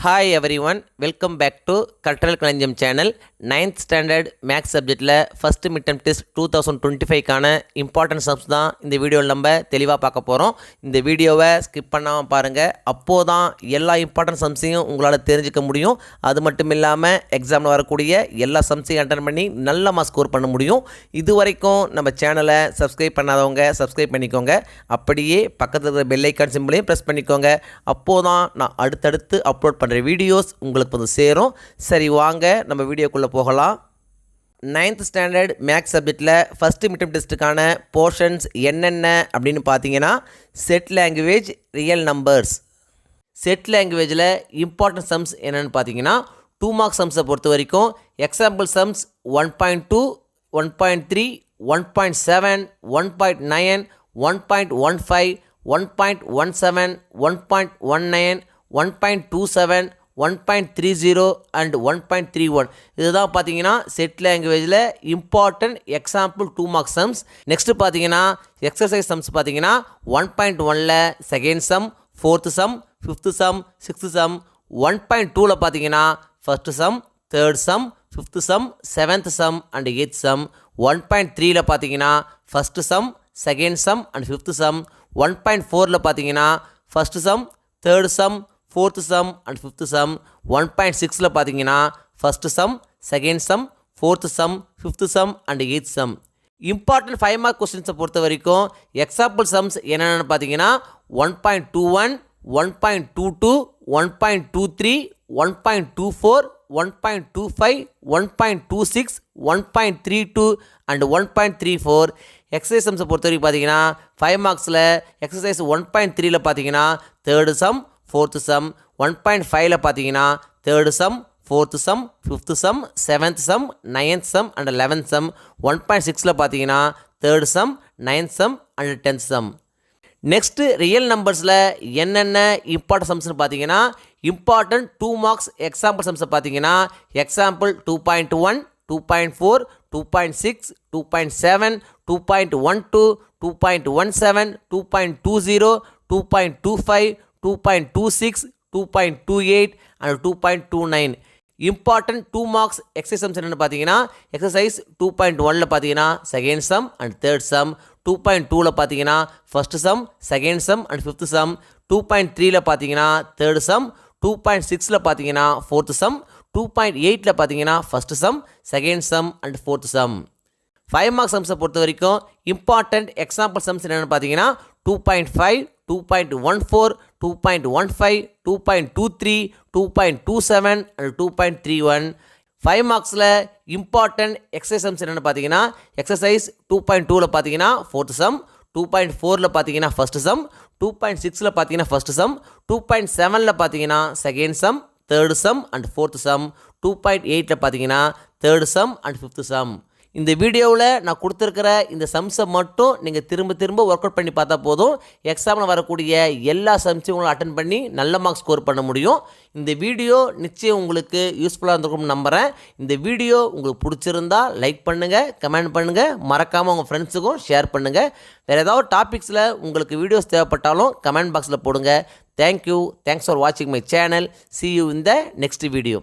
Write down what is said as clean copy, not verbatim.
Hi everyone, welcome back to Katral Kalanjiyam channel. 9th standard maths சப்ஜெக்டில் first mid term test 2025க்கான important sums தான் இந்த வீடியோவில் நம்ம தெளிவாக பார்க்க போகிறோம். இந்த வீடியோவை ஸ்கிப் பண்ணாமல் பாருங்கள். அப்போது தான் எல்லா இம்பார்ட்டன்ட் சம்ஸையும் உங்களால் தெரிஞ்சிக்க முடியும். அது மட்டும் இல்லாமல் எக்ஸாமில் வரக்கூடிய எல்லா சம்ஸையும் அட்டன் பண்ணி நல்ல மார்க் ஸ்கோர் பண்ண முடியும். இது வரைக்கும் நம்ம சேனலை சப்ஸ்கிரைப் பண்ணாதவங்க சப்ஸ்கிரைப் பண்ணிக்கோங்க. அப்படியே பக்கத்தில் இருக்கிற பெல் ஐக்கான் சிம்பிளையும் ப்ரெஸ் பண்ணிக்கோங்க. அப்போது தான் நான் அடுத்தடுத்து அப்லோட் பண்ணுற வீடியோஸ் உங்களுக்கு வந்து சேரும். சரி, வாங்க நம்ம வீடியோக்குள்ளே போகலாம். 9th ஸ்டாண்டர்ட் மேக்ஸ் சப்ஜெக்டில் ஃபஸ்ட்டு மிட் டெர்ம் டெஸ்ட்டுக்கான போர்ஷன்ஸ் என்னென்ன அப்படின்னு பார்த்தீங்கன்னா, set language, real numbers. Set லாங்குவேஜில் இம்பார்ட்டன்ட் சம்ஸ் என்னென்னு பார்த்தீங்கன்னா, 2 மார்க் சம்ஸை பொறுத்த வரைக்கும் எக்ஸாம்பிள் சம்ஸ் 1.2, 1.3, 1.7, 1.9, 1.15, 1.17, 1.19, 1.27, 1.30 அண்ட் 1.31. இதுதான் பார்த்தீங்கன்னா செட் லாங்குவேஜில் important example 2 mark sums. Next பார்த்தீங்கன்னா எக்ஸசைஸ் சம்ஸ் பார்த்தீங்கன்னா 1.1ல் second sum, 4th sum, 5th sum, 6th sum. 1.2ல் பார்த்தீங்கன்னா first sum, 3rd sum, 5th sum, 7th sum and 8th sum. 1.3ல் பார்த்தீங்கன்னா first sum, second sum and 5th sum. 1.4ல் பார்த்தீங்கன்னா first sum, 3rd sum, 4th sum and 5th sum. 1.6ல் பார்த்தீங்கன்னா first sum, second sum, 4th sum, 5th sum and 8th sum. Important 5 mark கொஸ்டின்ஸை பொறுத்த வரைக்கும் example sums என்னென்னு பார்த்தீங்கன்னா 1.21, 1.22, 1.23, 1.24, 1.25, 1.26, 1.32 and 1.34. Exercise சம்ஸை பொறுத்த வரைக்கும் பார்த்தீங்கன்னா 5 மார்க்ஸில் எக்ஸசைஸ் 1.3ல் பார்த்தீங்கன்னா 3rd சம், 4th சம். 1.5ல் பார்த்தீங்கன்னா 3rd sum, 4th sum, 5th sum, 7th sum, 9th sum and 11th sum. 1.6ல் பார்த்தீங்கன்னா 3rd sum, 9th sum and 10th sum. Next real நம்பர்ஸில் என்னென்ன இம்பார்ட்டன்ட் சம்ஸ்னு பார்த்தீங்கன்னா, இம்பார்ட்டன்ட் 2 மார்க்ஸ் எக்ஸாம்பிள் சம்ஸை பார்த்தீங்கன்னா example 2.1, 2.4, 2.6, 2.7, 2.12, 2.17, 2.20, 2.25, 2.26, 2.28 and 2.29. Important 2 marks exercise sums என்னென்னு பார்த்தீங்கன்னா exercise 2.1ல் பார்த்தீங்கன்னா second sum and 3rd sum. 2.2ல் பார்த்தீங்கன்னா first sum, second sum and 5th sum. 2.3ல் பார்த்தீங்கன்னா 3rd சம். 2.6ல் பார்த்தீங்கன்னா 4th சம். 2.8ல் பார்த்தீங்கன்னா first sum, second sum and 4th sum. 5 mark சம்ஸை பொறுத்த வரைக்கும் இம்பார்ட்டன்ட் எக்ஸாம்பிள் சம்ஸ் என்னென்னு பார்த்தீங்கன்னா 2.5, 2.14, 2.15, 2.23, 2.27 and 2.31. 5 மார்க்ஸில் இம்பார்ட்டன்ட் எக்ஸசைஸ் சம்ஸ் என்னென்னு பார்த்தீங்கன்னா எக்ஸசைஸ் 2.2ல் பார்த்தீங்கன்னா 4th சம், 2.4ல் பார்த்தீங்கன்னா ஃபஸ்ட்டு சம், 2.6ல் பார்த்தீங்கன்னா ஃபஸ்ட்டு சம், 2.7ல் பார்த்தீங்கன்னா second sum, 3rd sum and 4th sum. 2.8ல் பார்த்தீங்கன்னா 3rd sum and 5th some. இந்த வீடியோவில் நான் கொடுத்துருக்கிற இந்த சம்ஸை மட்டும் நீங்கள் திரும்ப ஒர்க் அவுட் பண்ணி பார்த்தா போதும். எக்ஸாமில் வரக்கூடிய எல்லா சம்ஸையும் உங்களை அட்டன் பண்ணி நல்ல மார்க் ஸ்கோர் பண்ண முடியும். இந்த வீடியோ நிச்சயம் உங்களுக்கு யூஸ்ஃபுல்லாக இருந்திருக்கும்னு நம்புகிறேன். இந்த வீடியோ உங்களுக்கு பிடிச்சிருந்தா லைக் பண்ணுங்கள், கமெண்ட் பண்ணுங்கள், மறக்காமல் உங்கள் ஃப்ரெண்ட்ஸுக்கும் ஷேர் பண்ணுங்கள். வேறு ஏதாவது டாபிக்ஸில் உங்களுக்கு வீடியோஸ் தேவைப்பட்டாலும் கமெண்ட் பாக்ஸில் போடுங்க. தேங்க்யூ. தேங்க்ஸ் ஃபார் வாட்சிங் my channel. See you in the next video.